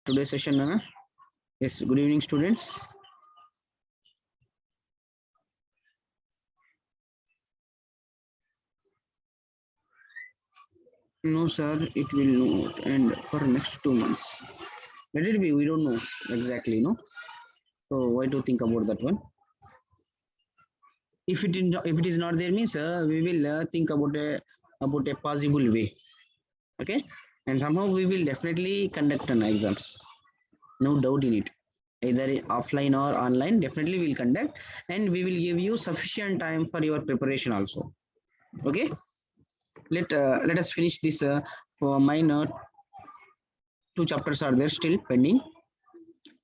today's session, Nana. Yes, good evening, students. No, sir, it will not end for next 2 months. Let it be. We don't know exactly, no. So why to think about that one? If it is not there, means we will think about a possible way. Okay, and somehow we will definitely conduct an exams. No doubt in it. Either offline or online, definitely we'll conduct, and we will give you sufficient time for your preparation also. Okay, let us finish this. For mine, two chapters are there still pending,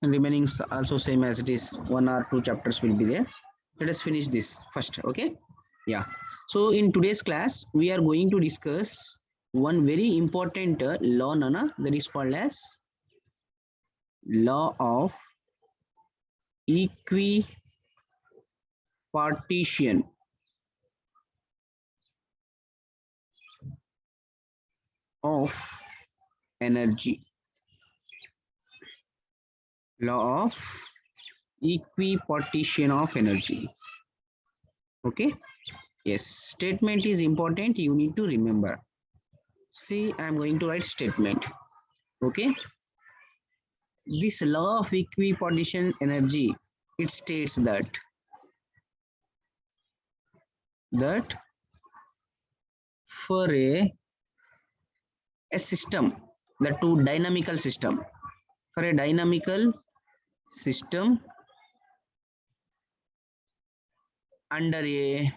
and remaining also same as it is. One or two chapters will be there. Let us finish this first. Okay, yeah. So in today's class, we are going to discuss one very important law, Nana, that is called as law of equipartition of energy. Law of equipartition of energy. Okay, yes, statement is important, you need to remember. See, I'm going to write statement. Okay, this law of equipartition energy, it states that for a system, the two dynamical system, for a dynamical system under a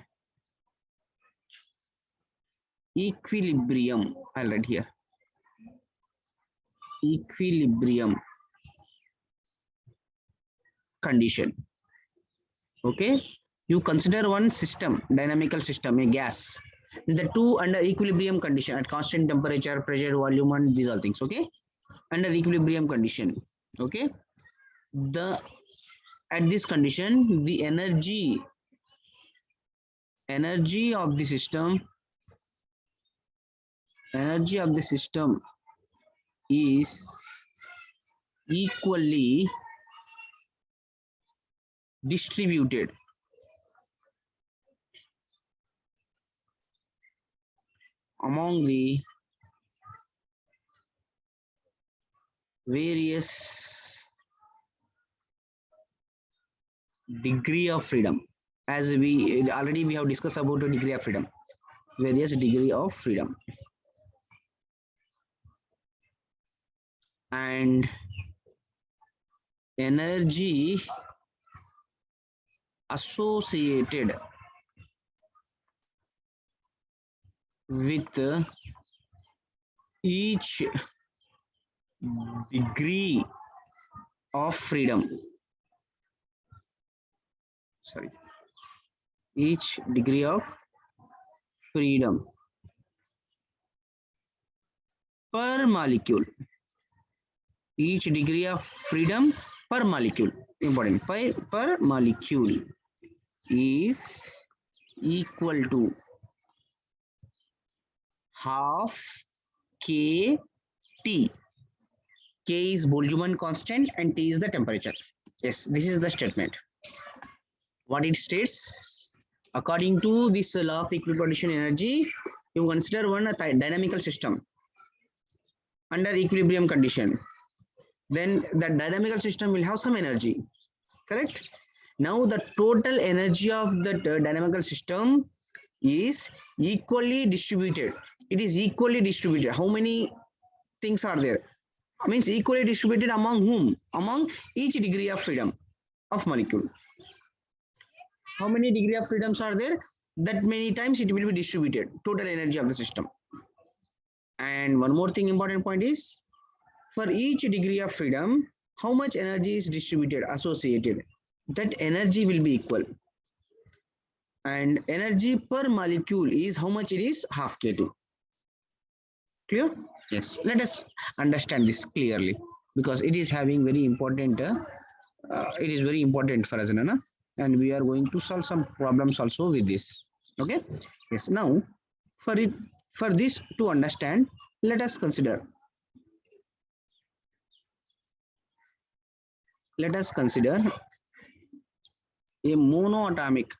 equilibrium, I'll write here equilibrium condition. Okay, you consider one system, dynamical system, a gas, the two under equilibrium condition at constant temperature, pressure, volume, and these all things. Okay, under equilibrium condition. Okay, the at this condition, the energy of the system is equally distributed among the various degree of freedom. As we already have discussed about the degree of freedom, various degree of freedom, and energy associated with each degree of freedom. Sorry, each degree of freedom per molecule. Each degree of freedom per molecule, important, per molecule is equal to half kT. K is Boltzmann constant and T is the temperature. Yes, this is the statement. What it states, according to this law of equipartition energy, you consider one dynamical system under equilibrium condition. Then the dynamical system will have some energy, correct? Now the total energy of the dynamical system is equally distributed. It is equally distributed. How many things are there? Means equally distributed among whom? Among each degree of freedom of molecule. How many degree of freedoms are there? That many times it will be distributed, total energy of the system. And one more thing, important point is, for each degree of freedom, how much energy is distributed, associated, that energy will be equal. And energy per molecule is how much it is? Half kT. Clear? Yes, let us understand this clearly, because it is having very important, it is very important for us, Nana, and we are going to solve some problems also with this. Okay, yes. Now for this to understand, let us consider let us consider a monoatomic.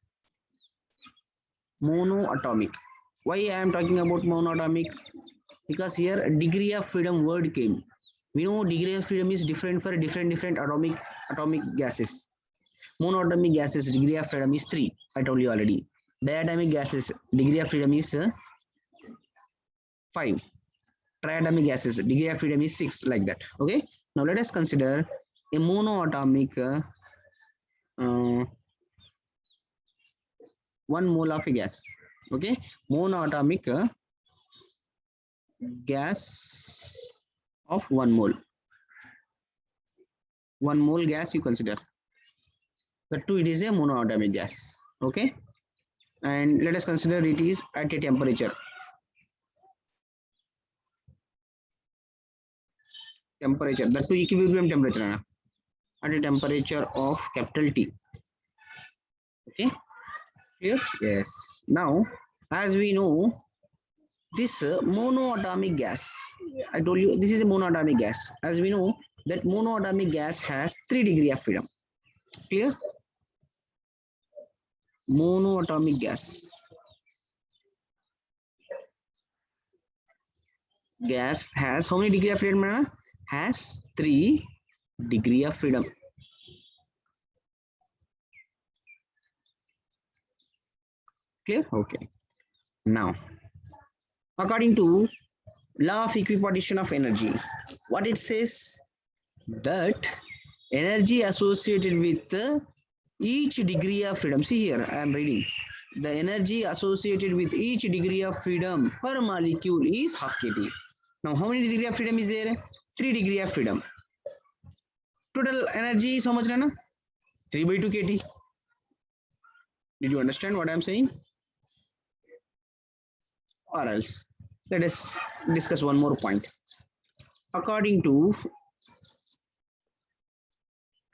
Why I am talking about monoatomic? Because here degree of freedom word came. We know degree of freedom is different for different atomic gases. Monoatomic gases degree of freedom is 3. I told you already. Diatomic gases degree of freedom is 5. Triatomic gases degree of freedom is 6, like that. Okay. Now let us consider a monoatomic 1 mole of a gas. Okay, monoatomic gas of 1 mole. 1 mole gas you consider. The 2, it is a monoatomic gas. Okay, and let us consider it is at a temperature. The 2 equilibrium temperature at a temperature of capital T. Okay, clear? Yes. Now, as we know, this monoatomic gas, I told you this is a monoatomic gas. As we know that monoatomic gas has 3 degrees of freedom. Clear? Monoatomic gas. Gas has how many degrees of freedom? Has 3 degrees of freedom. Clear? Okay. Now, according to law of equipartition of energy, what it says, that energy associated with each degree of freedom. See here, I am reading. The energy associated with each degree of freedom per molecule is half kT. Now, how many degree of freedom is there? 3 degree of freedom. Total energy is how much, Rana? 3 by 2 kT. Did you understand what I am saying? Or else, let us discuss one more point. According to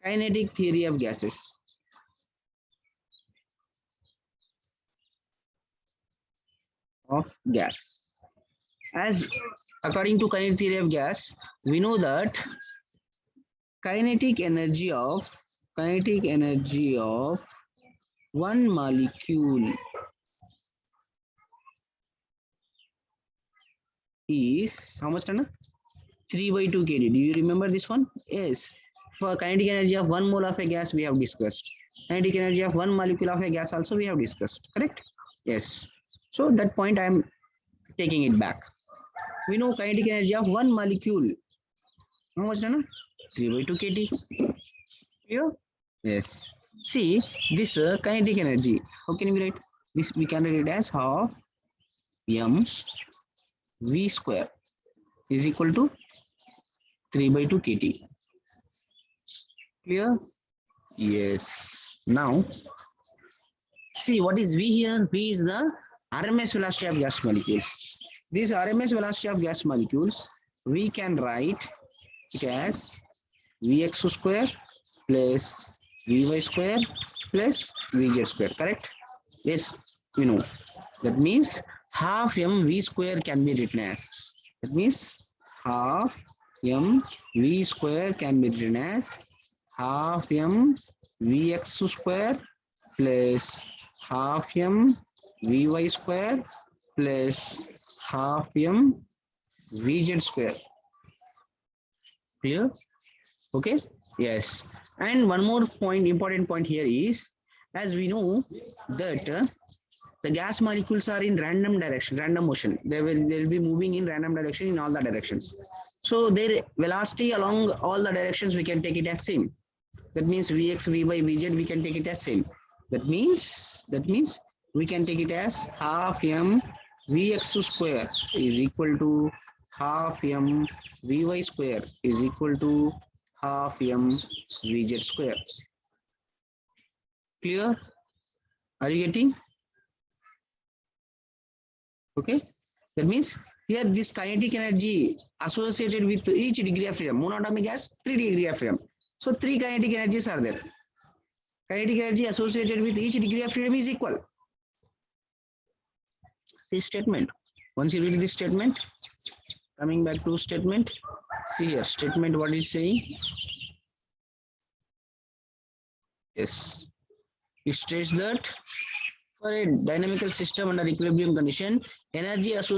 kinetic theory of gases, as according to kinetic theory of gas, we know that kinetic energy of one molecule is how much, Rana? 3 by 2 kT. Do you remember this one? Yes. For kinetic energy of 1 mole of a gas, we have discussed. Kinetic energy of 1 molecule of a gas also we have discussed. Correct? Yes. So that point I am taking it back. We know kinetic energy of 1 molecule. How much, Rana? 3 by 2 kT. Here? Yes. See, this kinetic energy, how can we write? This we can write it as half m v square is equal to 3 by 2 kT. Clear? Yes. Now, see what is V here? V is the RMS velocity of gas molecules. This RMS velocity of gas molecules, we can write it as Vx square plus Vy square plus Vz square. Correct? Yes, we know. That means half mv square can be written as. That means half mv square can be written as half m Vx square plus half m Vy square plus half m Vz square. Clear? Okay. Yes. And one more point, important point here is, as we know that the gas molecules are in random motion. They will be moving in random direction in all the directions. So their velocity along all the directions we can take it as same. That means Vx, Vy, Vz we can take it as same. That means we can take it as half m Vx square is equal to half m Vy square is equal to half m Vz square. Clear? Are you getting? Okay. That means here this kinetic energy associated with each degree of freedom. Monoatomic gas, 3 degree of freedom. So 3 kinetic energies are there. Kinetic energy associated with each degree of freedom is equal. See statement. Once you read this statement, coming back to statement, see here statement what is saying. Yes, it states that for a dynamical system under equilibrium condition, energy of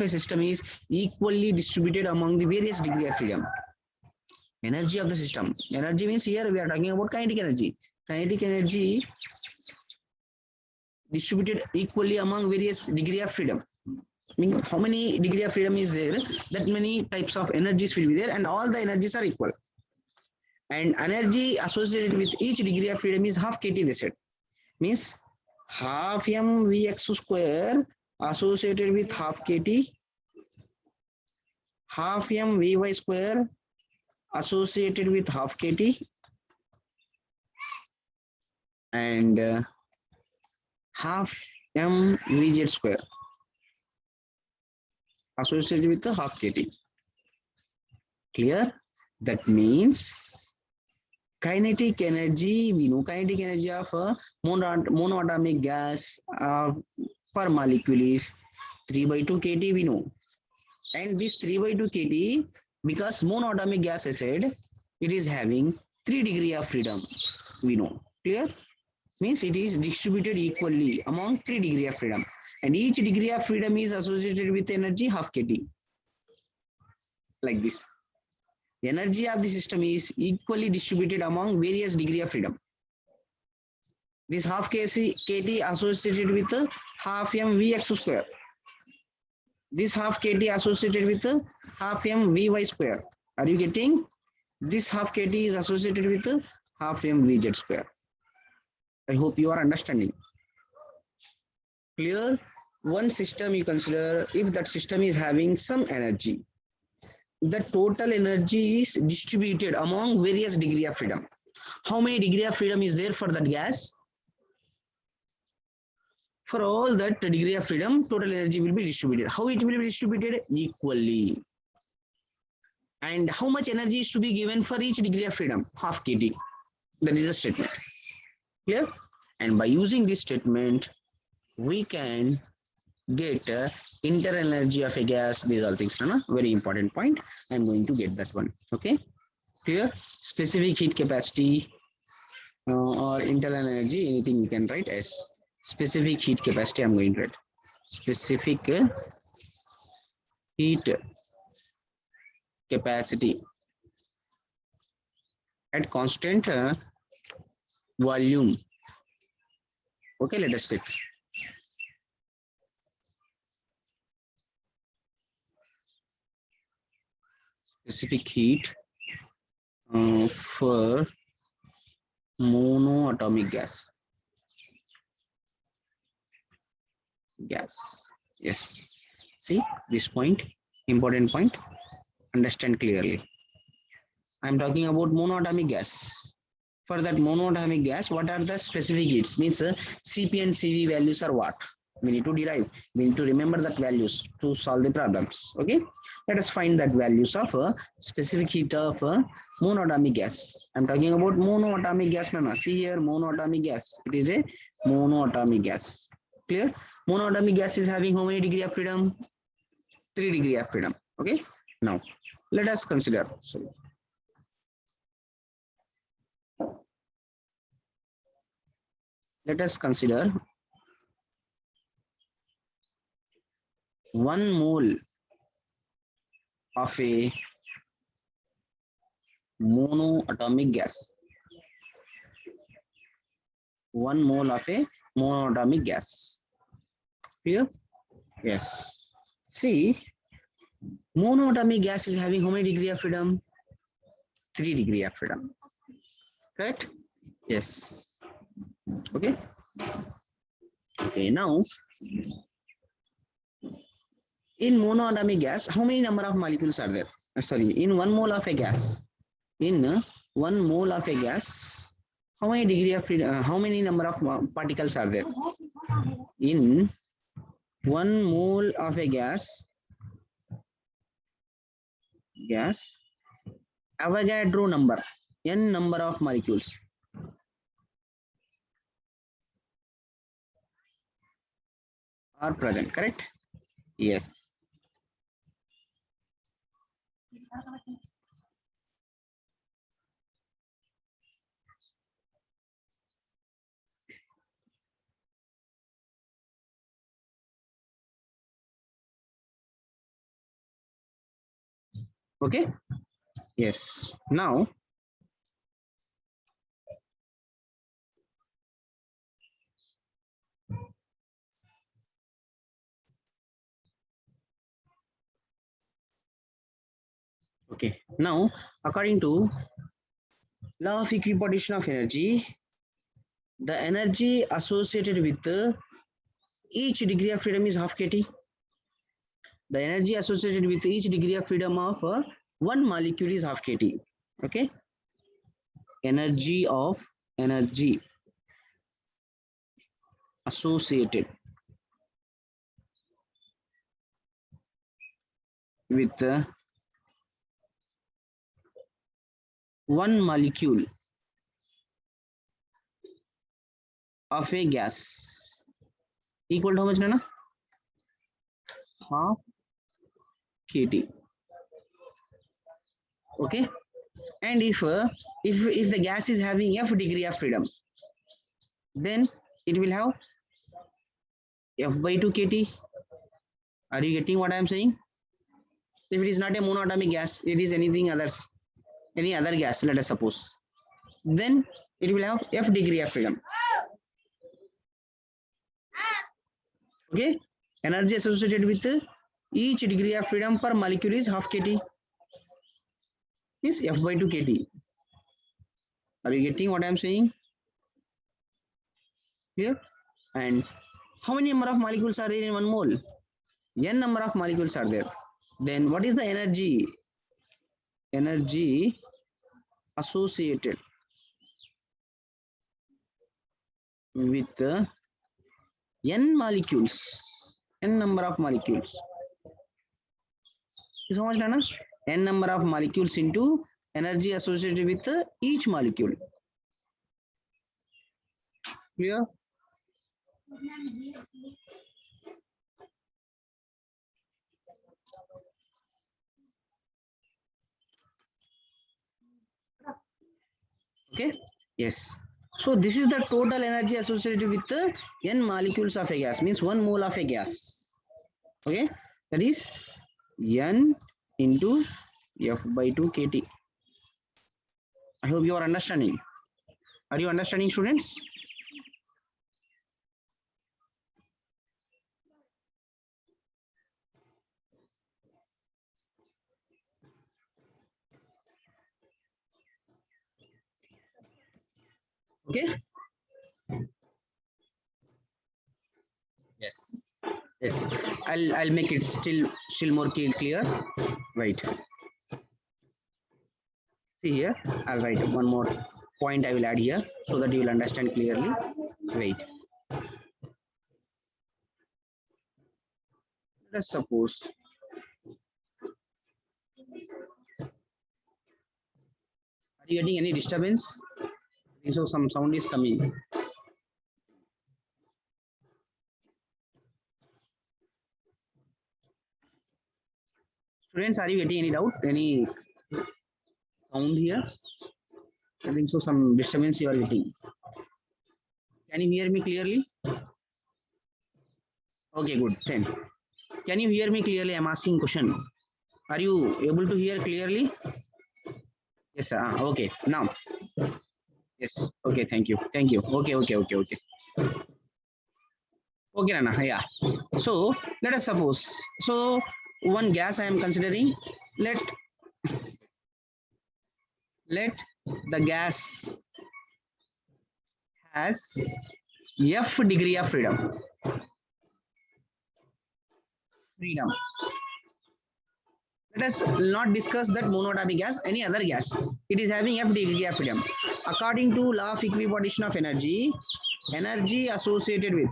a system is equally distributed among the various degree of freedom. Energy of the system. Energy means here we are talking about kinetic energy. Kinetic energy distributed equally among various degree of freedom. Mean how many degree of freedom is there? That many types of energies will be there, and all the energies are equal. And energy associated with each degree of freedom is half kT. They said means half mvx square associated with half kT, half mvy square associated with half kT, and half mvz square associated with the half kT. Clear? That means kinetic energy, we know kinetic energy of a monoatomic gas per molecule is 3/2 kT, we know. And this 3/2 kT, because monoatomic gas acid, it is having 3 degree of freedom, we know. Clear? Means it is distributed equally among 3 degree of freedom. And each degree of freedom is associated with energy half kT. Like this. The energy of the system is equally distributed among various degree of freedom. This half kT associated with half mvx square. This half kT associated with half mvy square. Are you getting? This half kT is associated with half mvz square. I hope you are understanding. Clear? One system you consider, if that system is having some energy, the total energy is distributed among various degree of freedom. How many degree of freedom is there for that gas? For all that degree of freedom, total energy will be distributed. How it will be distributed? Equally. And how much energy is to be given for each degree of freedom? Half kT. That is the statement. Clear? And by using this statement, we can get internal energy of a gas. These are things, no? Very important point. I'm going to get that one. Okay. Clear? Specific heat capacity or internal energy, anything you can write as specific heat capacity. I'm going to write specific heat capacity at constant volume. Okay, let us take specific heat for monoatomic gas. Yes. See this point, important point. Understand clearly. I'm talking about monoatomic gas. For that monoatomic gas, what are the specific heats? Means Cp and Cv values are what? We need to derive. We need to remember that values to solve the problems. Okay. Let us find that values of specific heat of monoatomic gas. I'm talking about monoatomic gas. No. See here, monoatomic gas. It is a monoatomic gas. Clear? Monoatomic gas is having how many degree of freedom? 3 degree of freedom. Okay. Now, let us consider. So, let us consider 1 mole of a monoatomic gas. 1 mole of a monoatomic gas. Clear? Yes. See, monoatomic gas is having how many degree of freedom? 3 degree of freedom. Correct? Yes. Okay. Okay. Now, in monoatomic gas, how many number of molecules are there? Sorry, in 1 mole of a gas. In 1 mole of a gas, how many degree of freedom? How many number of particles are there? In 1 mole of a gas, Avogadro number, n number of molecules. Are present, correct? Yes. Okay. Yes. Now okay. Now according to law of equipartition of energy, the energy associated with each degree of freedom is half kT. The energy associated with each degree of freedom of one molecule is half kT. Okay. Energy associated with one molecule of a gas equal to how much, Nana? Half kT. Okay. And if the gas is having f degree of freedom, then it will have f by 2 kT. Are you getting what I am saying? If it is not a monatomic gas, it is anything others, any other gas, let us suppose, then it will have f degree of freedom. Okay. Energy associated with each degree of freedom per molecule is half kT, is f by 2 kT. Are you getting what I am saying here? And how many number of molecules are there in one mole? N number of molecules are there. Then what is the energy? Energy associated with n molecules, n number of molecules. Is how much, Nana? N number of molecules into energy associated with each molecule. Clear? Okay. Yes. So this is the total energy associated with the n molecules of a gas, means 1 mole of a gas. Okay. That is n into f by 2 kT. I hope you are understanding. Are you understanding, students? Okay. Yes. Yes. I'll make it still more clear. Right. See here. I'll write one more point I will add here so that you will understand clearly. Wait. Let's suppose are you getting any disturbance? So some sound is coming. Students, are you getting any doubt? Any sound here? I think so some disturbance you are getting. Can you hear me clearly? Okay, good. 10. Can you hear me clearly? I'm asking question. Are you able to hear clearly? Yes, sir. Okay. Now. Yes. Okay. Thank you. Thank you. Okay. Okay, Nana. Yeah. So let us suppose. So one gas I am considering. Let the gas has f degree of freedom. Let us not discuss that monatomic gas, any other gas. It is having f degree of freedom. According to law of equipartition of energy, energy associated with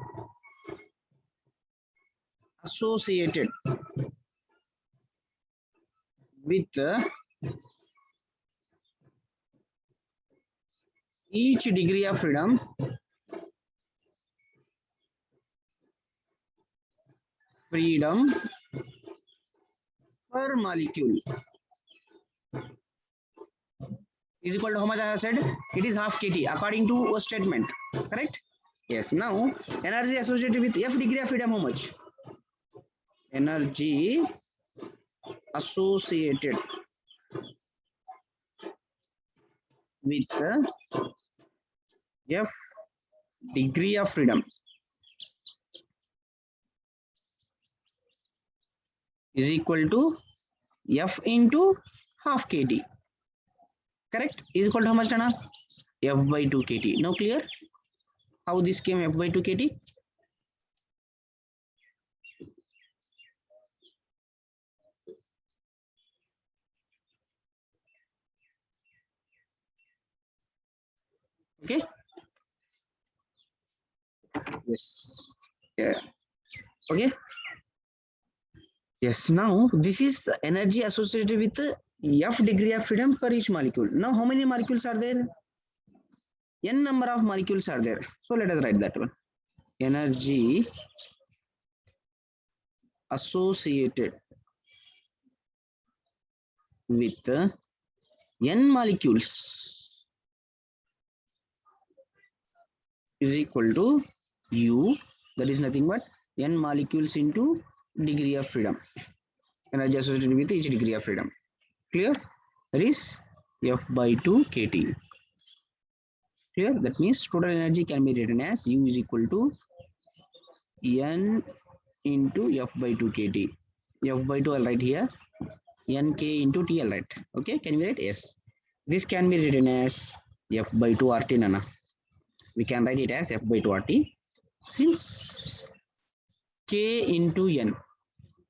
each degree of freedom per molecule is equal to how much I have said? It is half kT according to a statement. Correct? Yes. Now energy associated with f degree of freedom, how much? Energy associated with F degree of freedom is equal to F into half kT. Correct? Is equal to how much, Dana? F by 2 kT. Now clear? How this came F by 2 kT? Okay. Yes. Yeah. Okay. Yes. Now this is the energy associated with the F degree of freedom per each molecule. Now how many molecules are there? N number of molecules are there. So let us write that one. Energy associated with N molecules is equal to U, that is nothing but N molecules into degree of freedom. Energy associated with each degree of freedom. Clear? That is F by 2 kT. Clear? That means total energy can be written as U is equal to N into F by 2 kT. F by 2 I'll write here. Nk into T I'll write. Okay, can we write? Yes. This can be written as F by 2 RT, Nana. We can write it as F by 2 RT. Since K into N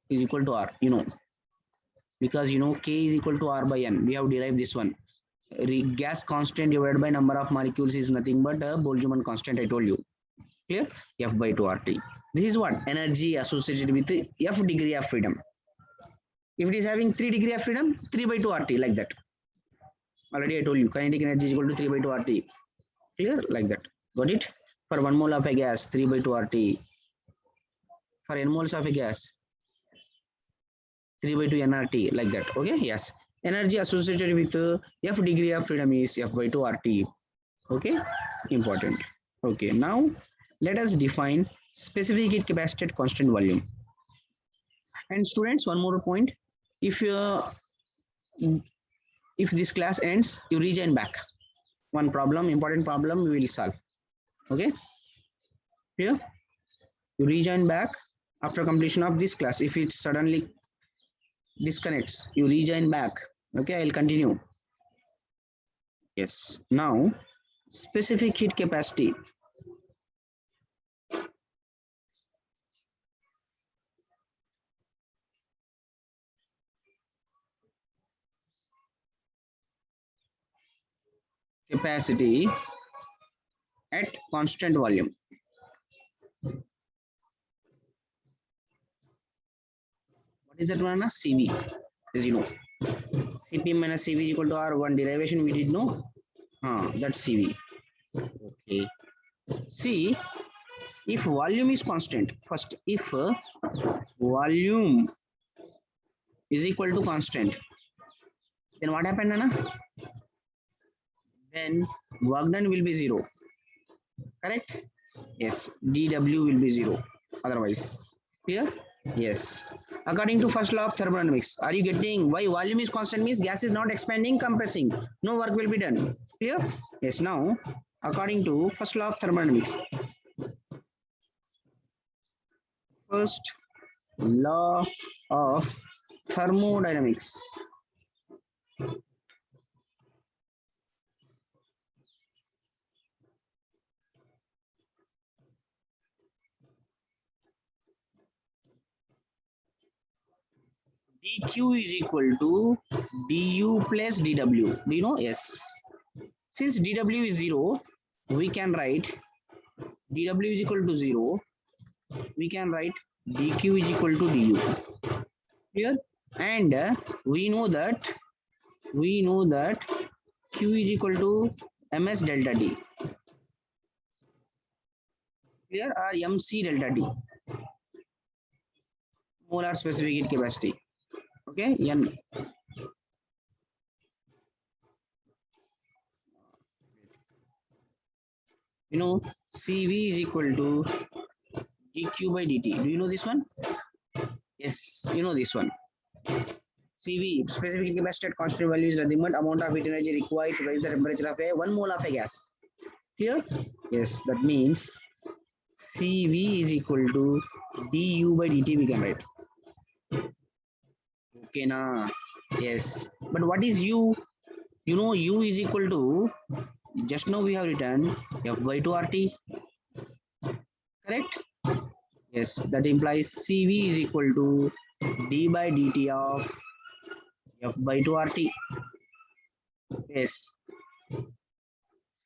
is equal to R, because K is equal to R by N, we have derived this one. Gas constant divided by number of molecules is nothing but a Boltzmann constant, I told you. Clear? F by 2 RT. This is what? Energy associated with the F degree of freedom. If it is having 3 degree of freedom, 3 by 2 RT, like that. Already I told you, kinetic energy is equal to 3 by 2 RT. Clear? Like that. Got it? For 1 mole of a gas, 3 by 2 RT. For n moles of a gas, 3 by 2 nRT, like that. Okay? Yes. Energy associated with F degree of freedom is F by 2 RT. Okay? Important. Okay. Now, let us define specific heat capacity at constant volume. And students, one more point. If this class ends, you rejoin back. One problem, important problem, we will solve. Okay? Here, you rejoin back after completion of this class. If it suddenly disconnects, you rejoin back. Okay, I'll continue. Yes. Now, specific heat capacity. Capacity at constant volume. What is that one? CV, as you know. Cp minus Cv is equal to R. One derivation we did know. That's Cv. Okay. See, if volume is constant, first, if volume is equal to constant, then what happened, Nana? Then work done will be 0. Correct? Yes. dW will be 0. Otherwise. Clear? Yes. According to first law of thermodynamics, are you getting why volume is constant means gas is not expanding, compressing. No work will be done. Clear? Yes. Now, according to first law of thermodynamics, first law of thermodynamics. dq is equal to du plus dw. Do you know? Yes. Since dw is 0, we can write dw is equal to 0. We can write dq is equal to du. Clear? And we know that q is equal to ms delta d. Clear? Or mc delta d. Molar specific heat capacity. Okay, n. Cv is equal to dq by dt. Do you know this one? Yes, you know this one. CV, specific capacity constant value, is nothing but amount of heat energy required to raise the temperature of a 1 mole of a gas. Here, yes, that means CV is equal to du by dt, we can write. Okay, na? Yes. But what is U? You know, U is equal to, just now we have written F by 2 RT, correct? Yes, that implies CV is equal to d by dt of F by 2 RT. Yes.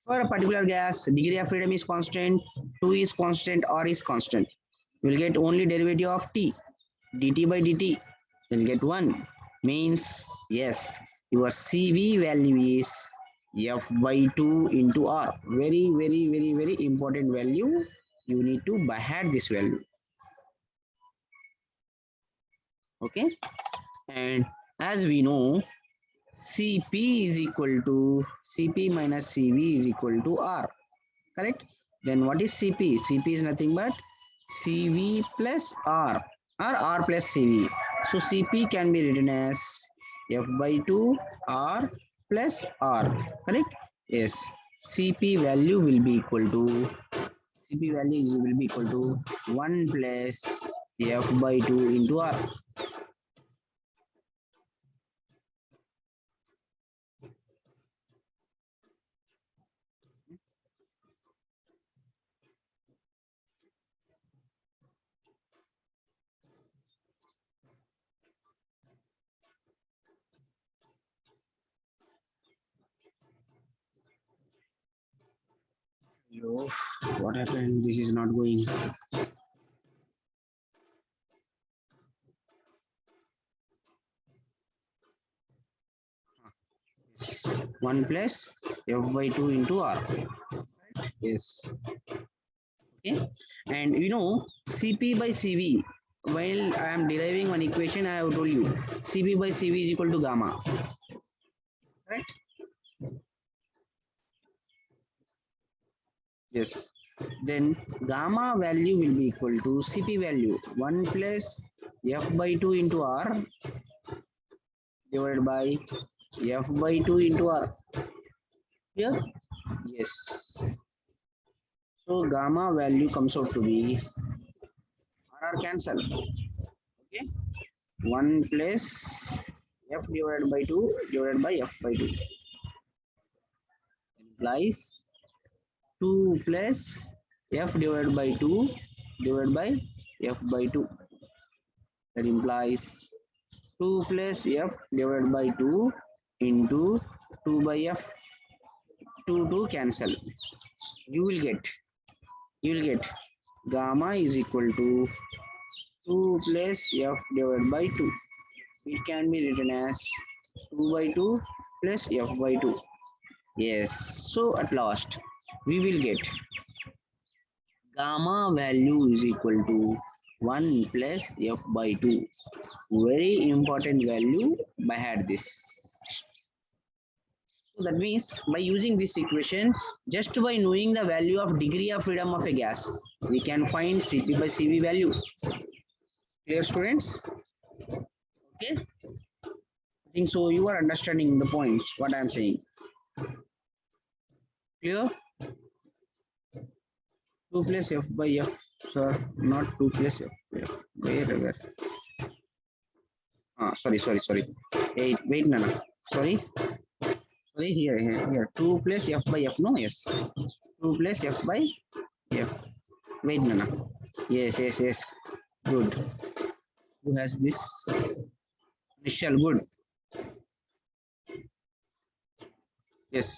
For a particular gas, degree of freedom is constant, 2 is constant, R is constant. You will get only derivative of T, dt by dt. You will get 1. Means, yes, your CV value is F by 2 into R. Very, very, very, very important value. You need to by heart this value. Okay. And as we know, Cp is equal to Cp minus Cv is equal to R. Correct? Then what is Cp? Cp is nothing but Cv plus R or R plus Cv. So Cp can be written as F by 2 R plus R. Correct? Yes. Cp value will be equal to will be equal to 1 plus F by 2 into R. Yo, what happened? This is not going. 1 plus F by 2 into R. Yes. Okay. And you know, Cp by Cv, while I am deriving one equation, I have told you Cp by Cv is equal to gamma. Right? Yes. Then gamma value will be equal to Cp value 1 plus F by 2 into R divided by F by 2 into R. Here? Yes. So gamma value comes out to be RR cancel. Okay. 1 plus F divided by 2 divided by F by 2 implies 2 plus F divided by 2 divided by F by 2. That implies 2 plus F divided by 2 into 2 by F. 2 cancel. You will get gamma is equal to 2 plus F divided by 2. It can be written as 2 by 2 plus F by 2. Yes, so at last we will get gamma value is equal to 1 plus F by 2. Very important value by had this. So that means by using this equation, just by knowing the value of degree of freedom of a gas, we can find Cp by Cv value. Clear, students? Okay. I think so you are understanding the points, what I am saying. Clear? 2 plus F by F, sir, not 2 plus F by F. Where? Sorry. Wait, Nana. Sorry, here. 2 plus F by F, no, yes. 2 plus F by F. Wait, Nana. Yes. Good. Who has this? Initial, good. Yes.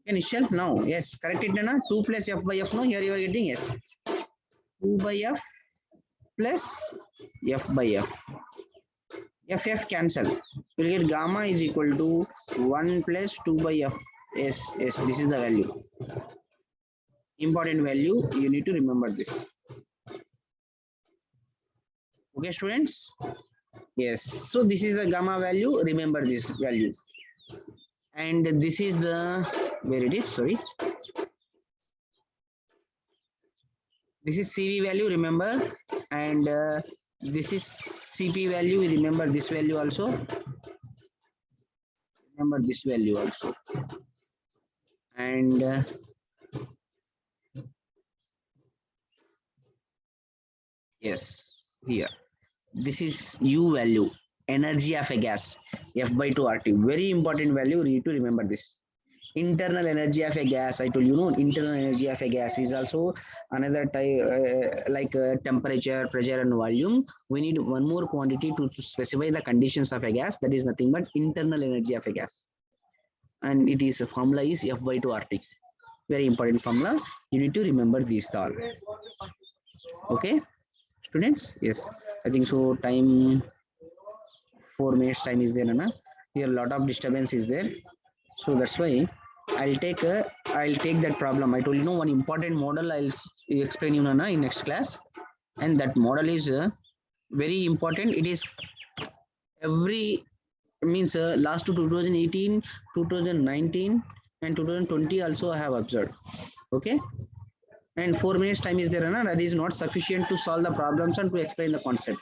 Initial, now, yes. Correct it, Nana. 2 plus F by F, no, here you are getting, yes. 2 by F plus F by F. F cancel. We'll get gamma is equal to 1 plus 2 by F. Yes, this is the value. Important value, you need to remember this. Okay, students? Yes, so this is the gamma value, remember this value. And this is the, where it is, sorry. This is CV value, remember, and This is Cp value. Remember this value also. Remember this value also. And yes, here. This is U value, energy of a gas, F by 2 RT. Very important value. You need to remember this. Internal energy of a gas, I told you, no, internal energy of a gas is also another type, like temperature, pressure, and volume. We need one more quantity to specify the conditions of a gas. That is nothing but internal energy of a gas. And it is, formula is F by 2 RT. Very important formula. You need to remember these all. Okay, students? Yes, I think so. Time 4 minutes time is there, Nana. Here a lot of disturbance is there, so that's why I'll take that problem. I told you, one important model I'll explain you, Nana, in next class, and that model is very important. It is every means last to 2018, 2019, and 2020 also I have observed. Okay, and 4 minutes time is there, Nana. That is not sufficient to solve the problems and to explain the concept.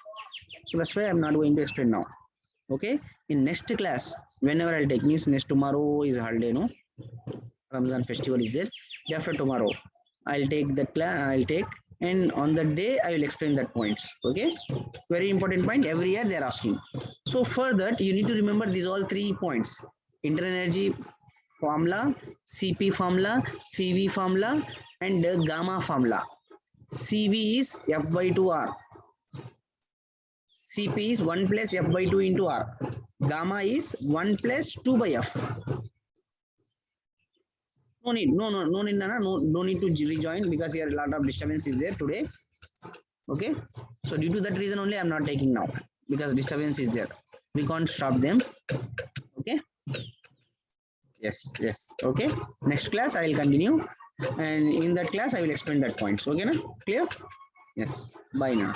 So that's why I'm not going to explain now. Okay, in next class, whenever I'll take, means next tomorrow is holiday, no, Ramzan festival is there. Day after tomorrow I'll take that class, and on that day I will explain that points. Okay, very important point, every year they are asking. So for that you need to remember these all 3 points: internal energy formula, Cp formula, Cv formula, and gamma formula. Cv is F by 2R. Cp is 1 plus F by 2 into R. Gamma is 1 plus 2 by F. No need, no need, Nana. No need to rejoin, because here a lot of disturbance is there today. Okay, so due to that reason only I'm not taking now, because disturbance is there. We can't stop them. Okay. Yes. Okay. Next class I will continue, and in that class I will explain that points. Okay, na? Clear? Yes. Bye now.